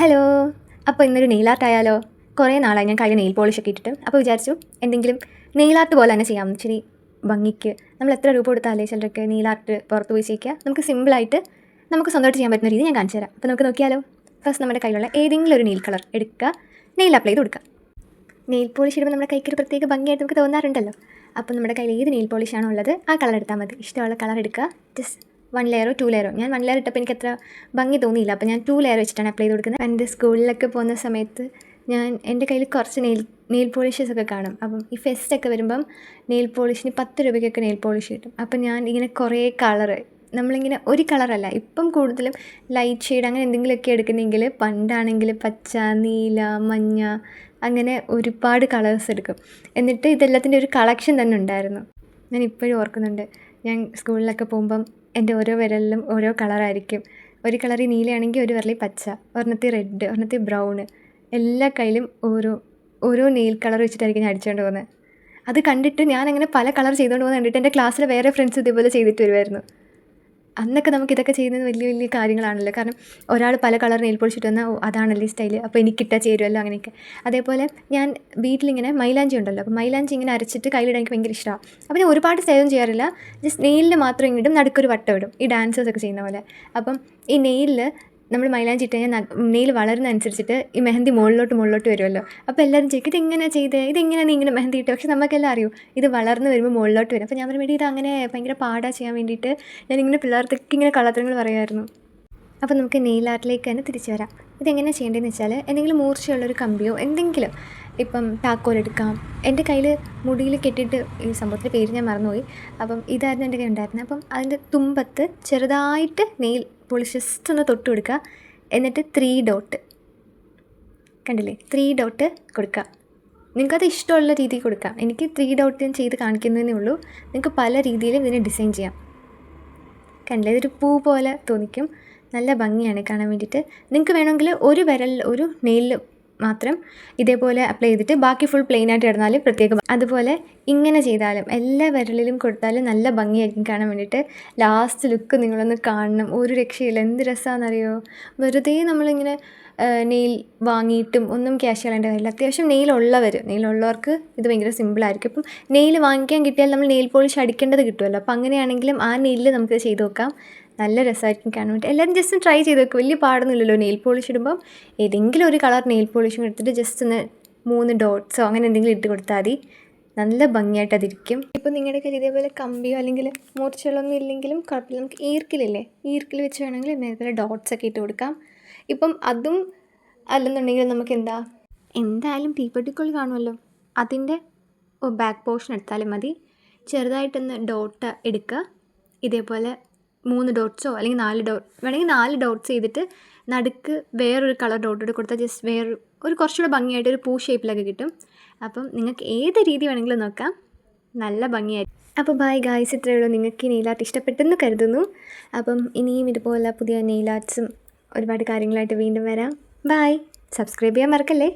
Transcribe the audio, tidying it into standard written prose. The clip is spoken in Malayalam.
ഹലോ. അപ്പോൾ ഇന്നൊരു നെയിൽ ആർട്ട് ആയാലോ? കുറേ നാളായി ഞാൻ കയ്യിൽ നെയിൽ പോളിഷൊക്കെ ഇട്ടിട്ട്. അപ്പോൾ വിചാരിച്ചു എന്തെങ്കിലും നെയിൽ ആർട്ട് പോലെ തന്നെ ചെയ്യാം, ഇച്ചിരി ഭംഗിക്ക്. നമ്മൾ എത്ര രൂപ കൊടുത്താലേ ചിലരൊക്കെ നെയിൽ ആർട്ട് പുറത്ത് പോയി ചെയ്യിക്കുക. നമുക്ക് സിമ്പിളായിട്ട് നമുക്ക് സ്വന്തമായിട്ട് ചെയ്യാൻ പറ്റുന്ന രീതി ഞാൻ കാണിച്ചു തരാം. അപ്പോൾ നമുക്ക് നോക്കിയാലോ? ഫസ്റ്റ് നമ്മുടെ കയ്യിലുള്ള ഏതെങ്കിലും ഒരു നെയിൽ കളർ എടുക്കുക, നെയിൽ അപ്ലൈ ചെയ്ത് കൊടുക്കുക. നെയിൽ പോളിഷ് ഇടുമ്പോൾ നമ്മുടെ കൈക്ക് ഒരു പ്രത്യേക ഭംഗിയായിട്ട് നമുക്ക് തോന്നാറുണ്ടല്ലോ. അപ്പോൾ നമ്മുടെ കയ്യിൽ ഏത് നെയിൽ പോളിഷാണോ ഉള്ളത് ആ കളർ എടുത്താൽ മതി. ഇഷ്ടമുള്ള കളർ എടുക്കുക. ജസ്റ്റ് 1 ലെയറോ 2 ലെയറോ. ഞാൻ 1 ലെയർ ഇട്ടപ്പോൾ എനിക്ക് അത്ര ഭംഗി തോന്നിയില്ല, അപ്പോൾ ഞാൻ 2 ലെയർ വെച്ചിട്ടാണ് അപ്ലൈ ചെയ്ത് കൊടുക്കുന്നത്. എൻ്റെ സ്കൂളിലൊക്കെ പോകുന്ന സമയത്ത് എൻ്റെ കയ്യിൽ കുറച്ച് നെയിൽ പോളിഷസ് ഒക്കെ കാണും. അപ്പം ഈ ഫെസ്റ്റൊക്കെ വരുമ്പം നെയിൽ പോളിഷിന് 10 രൂപയ്ക്കൊക്കെ നെയിൽ പോളിഷ് കിട്ടും. അപ്പം ഞാൻ ഇങ്ങനെ കുറേ കളറ്, നമ്മളിങ്ങനെ ഒരു കളറല്ല, ഇപ്പം കൂടുതലും ലൈറ്റ് ഷെയ്ഡ് അങ്ങനെ എന്തെങ്കിലുമൊക്കെ എടുക്കുന്നെങ്കിൽ, പണ്ടാണെങ്കിൽ പച്ച, നീല, മഞ്ഞ, അങ്ങനെ ഒരുപാട് കളേഴ്സ് എടുക്കും. എന്നിട്ട് ഇതെല്ലാത്തിൻ്റെ ഒരു കളക്ഷൻ തന്നെ ഉണ്ടായിരുന്നു. ഞാൻ ഇപ്പോഴും ഓർക്കുന്നുണ്ട്. ഞാൻ സ്കൂളിലൊക്കെ പോകുമ്പം എൻ്റെ ഓരോ വിരലിലും ഓരോ കളറായിരിക്കും. ഒരു കളറിൽ നീലയാണെങ്കിൽ ഒരു വിരലിൽ പച്ച, ഒരെണ്ണത്തിൽ റെഡ്, ഒരെണ്ണത്തിൽ ബ്രൗണ്, എല്ലാ കയ്യിലും ഓരോ നെയിൽ കളർ വെച്ചിട്ടായിരിക്കും ഞാൻ അടിച്ചുകൊണ്ട് പോകുന്നത്. അത് കണ്ടിട്ട് ഞാനങ്ങനെ പല കളർ ചെയ്തുകൊണ്ട് പോകുന്നത് കണ്ടിട്ട് എൻ്റെ ക്ലാസ്സിലെ വേറെ ഫ്രണ്ട്സ് ഇതേപോലെ ചെയ്തിട്ട് വരുമായിരുന്നു. അന്നൊക്കെ നമുക്കിതൊക്കെ ചെയ്യുന്നത് വലിയ വലിയ കാര്യങ്ങളാണല്ലോ. കാരണം ഒരാൾ പല കളർ നെയിൽ പോളിഷ് ഇട്ട് വന്നാൽ അതാണല്ലേ സ്റ്റൈൽ, അപ്പോൾ എനിക്കിട്ടാൽ ചേരുമല്ലോ, അങ്ങനെയൊക്കെ. അതേപോലെ ഞാൻ വീട്ടിലിങ്ങനെ മൈലാഞ്ചി ഉണ്ടല്ലോ, അപ്പോൾ മൈലാഞ്ചി ഇങ്ങനെ അരച്ചിട്ട് കയ്യിലിടാൻ എനിക്ക് ഭയങ്കര ഇഷ്ടമാണ്. അപ്പോൾ ഞാൻ ഒരുപാട് സ്റ്റൈലൊന്നും ചെയ്യാറില്ല, ജസ്റ്റ് നെയിലിൽ മാത്രം ഇങ്ങോട്ടും നടുക്കൊരു വട്ടം ഇടും, ഈ ഡാൻസേഴ്സൊക്കെ ചെയ്യുന്ന പോലെ. അപ്പം ഈ നെയിലിൽ നമ്മൾ മൈലാഞ്ചി ഇട്ട് കഴിഞ്ഞാൽ നെയിൽ വളരുന്നതനുസരിച്ചിട്ട് ഈ മെഹന്തി മുകളിലോട്ട് വരുമല്ലോ. അപ്പോൾ എല്ലാവരും ചോദിക്കും ഇതെങ്ങനെയാണ് ചെയ്തത്, ഇതെങ്ങനെയാണ് നീ ഇങ്ങനെ മെഹന്തി ഇട്ടത്? പക്ഷെ നമുക്കെല്ലാം അറിയും ഇത് വളർന്ന് വരുമ്പോൾ മുകളിലോട്ട് വരും. അപ്പോൾ ഞാൻ വേണ്ടി ഇത് അങ്ങനെ ഭയങ്കര പാടാ ചെയ്യാൻ വേണ്ടിയിട്ട് ഞാനിങ്ങനെ പിള്ളേർക്കൊക്കെ ഇങ്ങനെ കള്ളത്തരങ്ങൾ പറയുമായിരുന്നു. അപ്പോൾ നമുക്ക് നെയിൽ ആർട്ടിലേക്ക് തന്നെ തിരിച്ചു വരാം. ഇതെങ്ങനെയാണ് ചെയ്യേണ്ടതെന്ന് വെച്ചാൽ, എന്തെങ്കിലും മൂർച്ചയുള്ളൊരു കമ്പിയോ എന്തെങ്കിലും, ഇപ്പം താക്കോലെടുക്കാം. എൻ്റെ കയ്യിൽ മുടിയിൽ കെട്ടിയിട്ട്, ഈ സംഭവത്തിൻ്റെ പേര് ഞാൻ മറന്നുപോയി, അപ്പം ഇതായിരുന്നു എൻ്റെ കയ്യിൽ ഉണ്ടായിരുന്നത്. അപ്പം അതിൻ്റെ തുമ്പത്ത് ചെറുതായിട്ട് നെയിൽ പോളിഷ് ജസ്റ്റ് ഒന്ന് തൊട്ട് കൊടുക്കുക. എന്നിട്ട് 3 ഡോട്ട് കണ്ടില്ലേ, 3 ഡോട്ട് കൊടുക്കുക. നിങ്ങൾക്കത് ഇഷ്ടമുള്ള രീതിയിൽ കൊടുക്കാം. എനിക്ക് 3 ഡോട്ട് ഞാൻ ചെയ്ത് കാണിക്കുന്നതേ ഉള്ളൂ. നിങ്ങൾക്ക് പല രീതിയിലും ഇതിനെ ഡിസൈൻ ചെയ്യാം. കണ്ടില്ലേ, ഇതൊരു പൂ പോലെ തോന്നിക്കും, നല്ല ഭംഗിയാണ് കാണാൻ വേണ്ടിയിട്ട്. നിങ്ങൾക്ക് വേണമെങ്കിൽ ഒരു വിരലിൽ ഒരു നെയിലിൽ മാത്രം ഇതേപോലെ അപ്ലൈ ചെയ്തിട്ട് ബാക്കി ഫുൾ പ്ലെയിനായിട്ട് ഇടുന്നാലും പ്രത്യേകം. അതുപോലെ ഇങ്ങനെ ചെയ്താലും എല്ലാ വിരലിലും കൊടുത്താലും നല്ല ഭംഗിയായിരിക്കും കാണാൻ വേണ്ടിയിട്ട്. ലാസ്റ്റ് ലുക്ക് നിങ്ങളൊന്ന് കാണണം, ഒരു രക്ഷയില്ല, എന്ത് രസമാണെന്നറിയോ. വെറുതെ നമ്മളിങ്ങനെ നെയിൽ വാങ്ങിയിട്ടും ഒന്നും ക്യാഷ് കളയേണ്ട കാര്യമില്ല. അത്യാവശ്യം നെയിലുള്ളവർക്ക് ഇത് ഭയങ്കര സിമ്പിളായിരിക്കും. അപ്പം നെയിൽ വാങ്ങിക്കാൻ കിട്ടിയാൽ നമ്മൾ നെയിൽ പോളിഷ് അടിക്കേണ്ടത് കിട്ടുമല്ലോ. അപ്പോൾ അങ്ങനെയാണെങ്കിലും ആ നെയിലിൽ നമുക്ക് ചെയ്ത് നോക്കാം, നല്ല രസമായിരിക്കും കാണാൻ വേണ്ടി. എല്ലാവരും ജസ്റ്റ് ട്രൈ ചെയ്ത് നോക്കും, വലിയ പാടൊന്നുമില്ലല്ലോ. നെയിൽ പോളിഷ് ഇടുമ്പം ഏതെങ്കിലും ഒരു കളർ നെയിൽ പോളിഷും എടുത്തിട്ട് ജസ്റ്റ് ഒന്ന് 3 ഡോട്ട്സോ അങ്ങനെ എന്തെങ്കിലും ഇട്ട് കൊടുത്താൽ മതി, നല്ല ഭംഗിയായിട്ട് അതിരിക്കും. ഇപ്പം നിങ്ങളുടെ കയ്യിൽ ഇതേപോലെ കമ്പിയോ അല്ലെങ്കിൽ മൂർച്ചകളൊന്നും ഇല്ലെങ്കിലും കുഴപ്പമില്ല, നമുക്ക് ഈർക്കിലില്ലേ, ഈർക്കിൽ വെച്ച് വേണമെങ്കിൽ ഇതേപോലെ ഡോട്ട്സൊക്കെ ഇട്ട് കൊടുക്കാം. ഇപ്പം അതും അല്ലെന്നുണ്ടെങ്കിൽ നമുക്ക് എന്തായാലും തീപ്പെട്ടിക്കോൾ കാണുമല്ലോ, അതിൻ്റെ ബാക്ക് പോർഷൻ എടുത്താലും മതി. ചെറുതായിട്ടൊന്ന് ഡോട്ട് എടുക്കുക, ഇതേപോലെ 3 ഡോട്ട്സോ അല്ലെങ്കിൽ 4 ഡോട്ട് വേണമെങ്കിൽ 4 ഡോട്ട്സ് ചെയ്തിട്ട് നടുക്ക് വേറൊരു കളർ ഡോട്ട് ഇട്ട് കൊടുത്താൽ ജസ്റ്റ് ഒരു കുറച്ചുകൂടെ ഭംഗിയായിട്ട് ഒരു പൂ ഷേപ്പിലൊക്കെ കിട്ടും. അപ്പം നിങ്ങൾക്ക് ഏത് രീതി വേണമെങ്കിലും നോക്കാം, നല്ല ഭംഗിയായിരിക്കും. അപ്പോൾ ബൈ ഗായ്സ്, ഇത്രയേ ഉള്ളൂ. നിങ്ങൾക്ക് ഈ നെയിൽ ആർട്ട് ഇഷ്ടപ്പെട്ടെന്ന് കരുതുന്നു. അപ്പം ഇനിയും ഇതുപോലെ പുതിയ നെയിൽ ആർട്ട്സും ഒരുപാട് കാര്യങ്ങളായിട്ട് വീണ്ടും വരാം. ബൈ. സബ്സ്ക്രൈബ് ചെയ്യാൻ മറക്കല്ലേ.